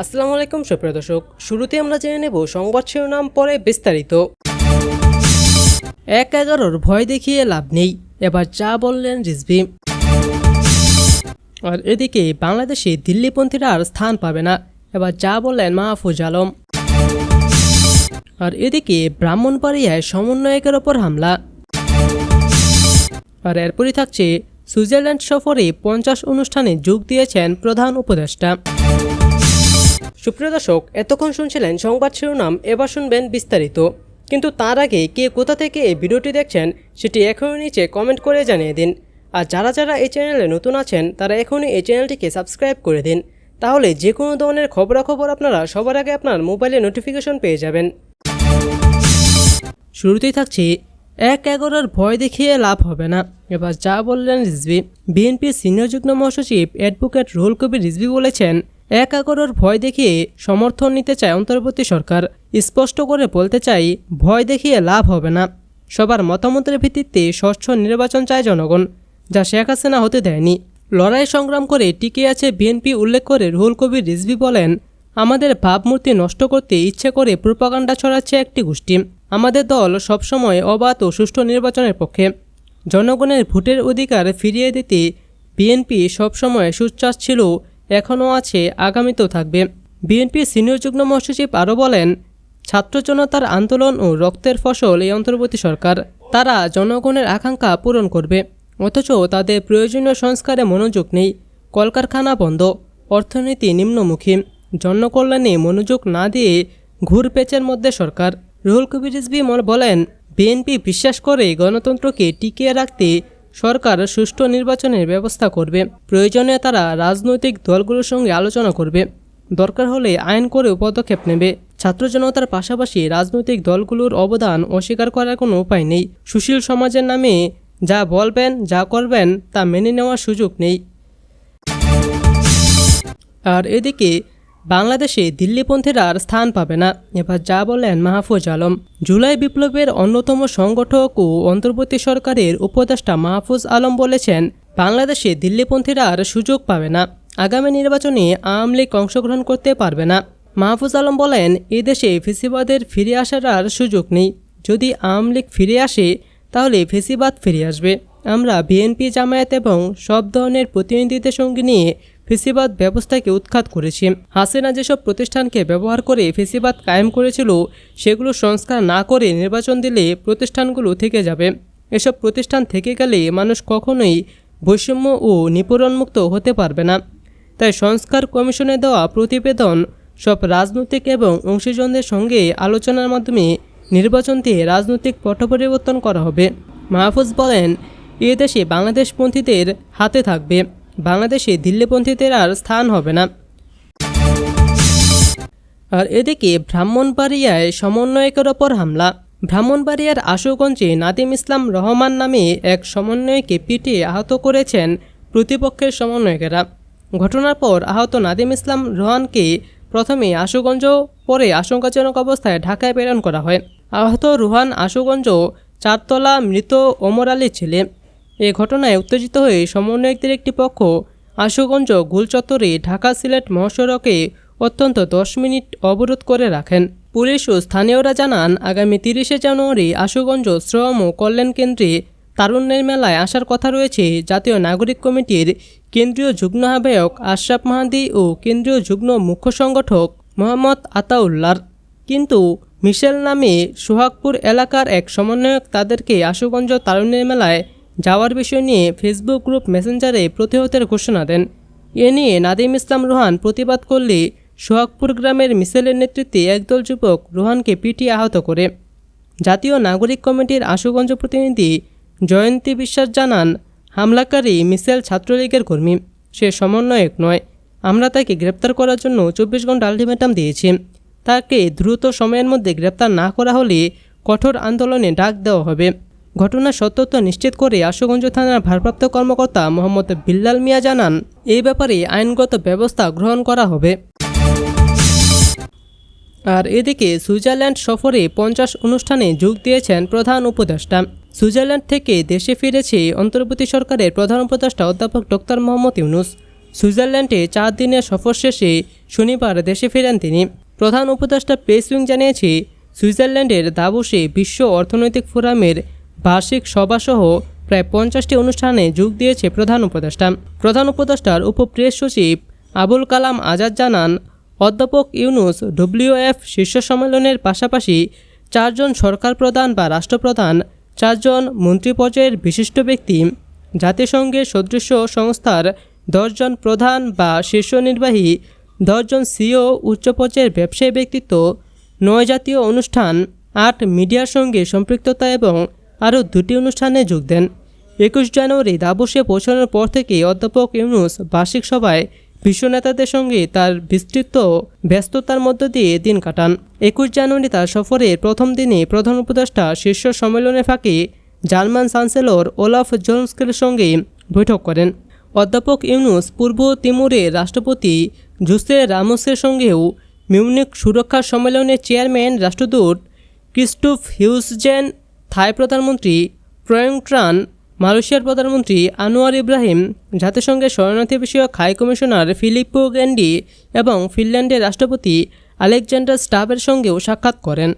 আসসালামু আলাইকুম সুপ্রিয় দর্শক, শুরুতে আমরা জেনে নেব সংবাদ শিরোনাম, পরে বিস্তারিত। ১-১১-র ভয় দেখিয়ে লাভ নেই, এবার যা বললেন রিজভী। আর এদিকে বাংলাদেশে দিল্লিপন্থীরা আর স্থান পাবে না, এবার যা বললেন মাহফুজ আলম। আর এদিকে ব্রাহ্মণবাড়িয়ায় সমন্বয়কের ওপর হামলা। আর এরপরই থাকছে সুইজারল্যান্ড সফরে 50 অনুষ্ঠানে যোগ দিয়েছেন প্রধান উপদেষ্টা। সুপ্রিয় দর্শক, এতক্ষণ শুনছিলেন সংবাদ শিরোনাম, এবার শুনবেন বিস্তারিত। কিন্তু তার আগে কে কোথা থেকে এই ভিডিওটি দেখছেন সেটি এখনই নিচে কমেন্ট করে জানিয়ে দিন। আর যারা যারা এই চ্যানেলে নতুন আছেন তারা এখনই এই চ্যানেলটিকে সাবস্ক্রাইব করে দিন, তাহলে যে কোনো ধরনের খবরাখবর আপনারা সবার আগে আপনার মোবাইলে নোটিফিকেশন পেয়ে যাবেন। শুরুতেই থাকছে ১-১১-র ভয় দেখিয়ে লাভ হবে না, এবার যা বললেন রিজভী। বিএনপির সিনিয়র যুগ্ম মহাসচিব অ্যাডভোকেট রুহুল কবির রিজভী বলেছেন, ১-১১-র ভয় দেখিয়ে সমর্থন নিতে চায় অন্তর্বর্তী সরকার। স্পষ্ট করে বলতে চাই, ভয় দেখিয়ে লাভ হবে না। সবার মতামতের ভিত্তিতে স্বচ্ছ নির্বাচন চায় জনগণ, যা শেখ হাসিনা হতে দেয়নি। লড়াই সংগ্রাম করে টিকে আছে বিএনপি উল্লেখ করে রুহুল কবির রিজভী বলেন, আমাদের ভাবমূর্তি নষ্ট করতে ইচ্ছে করে প্রোপাগান্ডা ছড়াচ্ছে একটি গোষ্ঠী। আমাদের দল সবসময় অবাধ ও সুষ্ঠু নির্বাচনের পক্ষে। জনগণের ভোটের অধিকার ফিরিয়ে দিতে বিএনপি সবসময় সোচ্চার ছিল, এখনও আছে, আগামীতেও থাকবে। বিএনপির সিনিয়র যুগ্ম মহাসচিব আরও বলেন, ছাত্র জনতার আন্দোলন ও রক্তের ফসল এই অন্তর্বর্তী সরকার। তারা জনগণের আকাঙ্ক্ষা পূরণ করবে, অথচ তাদের প্রয়োজনীয় সংস্কারে মনোযোগ নেই। কলকারখানা বন্ধ, অর্থনীতি নিম্নমুখী, জনকল্যাণে মনোযোগ না দিয়ে ঘুরপেচের মধ্যে সরকার। রুহুল কবির রিজভী বলেন, বিএনপি বিশ্বাস করে গণতন্ত্রকে টিকিয়ে রাখতে সরকার সুষ্ঠু নির্বাচনের ব্যবস্থা করবে। প্রয়োজনে তারা রাজনৈতিক দলগুলোর সঙ্গে আলোচনা করবে, দরকার হলে আইন করেও পদক্ষেপ নেবে। ছাত্র জনতার পাশাপাশি রাজনৈতিক দলগুলোর অবদান অস্বীকার করার কোনো উপায় নেই। সুশীল সমাজের নামে যা বলবেন, যা করবেন তা মেনে নেওয়ার সুযোগ নেই। আর এদিকে বাংলাদেশে দিল্লিপন্থীরা আর স্থান পাবে না, এবার যা বললেন মাহফুজ আলম। জুলাই বিপ্লবের অন্যতম সংগঠক ও অন্তর্বর্তী সরকারের উপদেষ্টা মাহফুজ আলম বলেছেন, বাংলাদেশে দিল্লিপন্থীরা আর সুযোগ পাবে না। আগামী নির্বাচনে আওয়ামী লীগ অংশগ্রহণ করতে পারবে না। মাহফুজ আলম বলেন, এদেশে ফেসিবাদের ফিরে আসার আর সুযোগ নেই। যদি আওয়ামী লীগ ফিরে আসে তাহলে ফেসিবাদ ফিরে আসবে। আমরা বিএনপি, জামায়াত এবং সব ধরনের প্রতিনিধিদের সঙ্গে নিয়ে ফেসিবাদ ব্যবস্থাকে উৎখাত করেছি। হাসিনা যেসব প্রতিষ্ঠানকে ব্যবহার করে ফেসিবাদ কায়েম করেছিল সেগুলো সংস্কার না করে নির্বাচন দিলে প্রতিষ্ঠানগুলো থেকে যাবে। এসব প্রতিষ্ঠান থেকে গেলে মানুষ কখনোই বৈষম্য ও নিপীড়নমুক্ত হতে পারবে না। তাই সংস্কার কমিশনে দেওয়া প্রতিবেদন সব রাজনৈতিক এবং অংশীজনদের সঙ্গে আলোচনার মাধ্যমে নির্বাচন দিয়ে রাজনৈতিক পট পরিবর্তন করা হবে। মাহফুজ বলেন, এ দেশে বাংলাদেশপন্থীদের হাতে থাকবে, বাংলাদেশে দিল্লিপন্থীদের আর স্থান হবে না। আর এদিকে ব্রাহ্মণবাড়িয়ায় সমন্বয়কের ওপর হামলা। ব্রাহ্মণবাড়িয়ার আশুগঞ্জে নাদিম ইসলাম রহমান নামে এক সমন্বয়কে পিটিয়ে আহত করেছেন প্রতিপক্ষের সমন্বয়কেরা। ঘটনার পর আহত নাদিম ইসলাম রহমানকে প্রথমে আশুগঞ্জ, পরে আশঙ্কাজনক অবস্থায় ঢাকায় প্রেরণ করা হয়। আহত রুহান আশুগঞ্জ চারতলা মৃত ওমর আলীর ছেলে। এ ঘটনায় উত্তেজিত হয়ে সমন্বয়কদের একটি পক্ষ আশুগঞ্জ গোলচত্বরে ঢাকা সিলেট মহাসড়কে অত্যন্ত 10 মিনিট অবরোধ করে রাখেন। পুলিশ ও স্থানীয়রা জানান, আগামী 30শে জানুয়ারি আশুগঞ্জ শ্রম ও কল্যাণ কেন্দ্রে তারুণ্যের মেলায় আসার কথা রয়েছে জাতীয় নাগরিক কমিটির কেন্দ্রীয় যুগ্ম আহ্বায়ক আশরাফ মাহাদি ও কেন্দ্রীয় যুগ্ম মুখ্য সংগঠক মোহাম্মদ আতাউল্লাহর। কিন্তু মিশেল নামে সোহাগপুর এলাকার এক সমন্বয়ক তাদেরকে আশুগঞ্জ তারুণ্যের মেলায় যাওয়ার বিষয় নিয়ে ফেসবুক গ্রুপ মেসেঞ্জারে প্রতিহতের ঘোষণা দেন। এ নিয়ে নাদিম ইসলাম রোহান প্রতিবাদ করলে সোহাগপুর গ্রামের মিশেলের নেতৃত্বে একদল যুবক রোহানকে পিটিয়ে আহত করে। জাতীয় নাগরিক কমিটির আশুগঞ্জ প্রতিনিধি জয়ন্তী বিশ্বাস জানান, হামলাকারী মিশেল ছাত্রলীগের কর্মী, সে সমন্বয়ক নয়। আমরা তাকে গ্রেপ্তার করার জন্য 24 ঘন্টা আলটিমেটাম দিয়েছি। তাকে দ্রুত সময়ের মধ্যে গ্রেপ্তার না করা হলে কঠোর আন্দোলনে ডাক দেওয়া হবে। ঘটনার সত্যতা নিশ্চিত করে আশুগঞ্জ থানার ভারপ্রাপ্ত কর্মকর্তা মোহাম্মদ বিল্লাল মিয়া জানান, এই ব্যাপারে আইনগত ব্যবস্থা গ্রহণ করা হবে। আর এদিকে সুইজারল্যান্ড সফরে 50 অনুষ্ঠানে যোগ দিয়েছেন প্রধান উপদেষ্টা। সুইজারল্যান্ড থেকে দেশে ফিরেছে অন্তর্বর্তী সরকারের প্রধান উপদেষ্টা অধ্যাপক ডক্টর মোহাম্মদ ইউনূস। সুইজারল্যান্ডে 4 দিনের সফর শেষে শনিবার দেশে ফেরেন তিনি। প্রধান উপদেষ্টা প্রেস উইং জানিয়েছে, সুইজারল্যান্ডের দাভোসে বিশ্ব অর্থনৈতিক ফোরামের বার্ষিক সভাসহ প্রায় 50টি অনুষ্ঠানে যোগ দিয়েছে প্রধান উপদেষ্টা। প্রধান উপদেষ্টার উপপ্রেস সচিব আবুল কালাম আজাদ জানান, অধ্যাপক ইউনূস ডব্লিউএফ শীর্ষ সম্মেলনের পাশাপাশি 4 জন সরকার প্রধান বা রাষ্ট্রপ্রধান, 4 জন মন্ত্রী পর্যায়ের বিশিষ্ট ব্যক্তি, জাতিসংঘের সদৃশ সংস্থার 10 জন প্রধান বা শীর্ষ নির্বাহী, 10 জন সিও, উচ্চ পর্যায়ের ব্যবসায়ী ব্যক্তিত্ব, 9 জাতীয় অনুষ্ঠান, 8 মিডিয়ার সঙ্গে সম্পৃক্ততা এবং আরও 2টি অনুষ্ঠানে যোগ দেন। 21 জানুয়ারি দাভোসে পৌঁছানোর পর থেকে অধ্যাপক ইউনূস বার্ষিক সভায় বিশ্ব নেতাদের সঙ্গে তার বিস্তৃত ব্যস্ততার মধ্য দিয়ে দিন কাটান। 21 জানুয়ারি তার সফরের প্রথম দিনে প্রধান উপদেষ্টা শীর্ষ সম্মেলনের ফাঁকে জার্মান চ্যান্সেলর ওলাফ জোলস্কের সঙ্গে বৈঠক করেন। অধ্যাপক ইউনূস পূর্ব তিমুরের রাষ্ট্রপতি জোসে রামোসের সঙ্গেও মিউনিখ সুরক্ষা সম্মেলনের চেয়ারম্যান রাষ্ট্রদূত ক্রিস্টোফ হিউজজেন, থাই প্রধানমন্ত্রী প্রয়ং ট্রান, মালয়েশিয়ার প্রধানমন্ত্রী আনোয়ার ইব্রাহিম, জাতিসংঘের শরণার্থী বিষয়ক হাই কমিশনার ফিলিপ্পো গ্র্যান্ডি এবং ফিনল্যান্ডের রাষ্ট্রপতি আলেকজান্ডার স্টাবের সঙ্গেও সাক্ষাৎ করেন।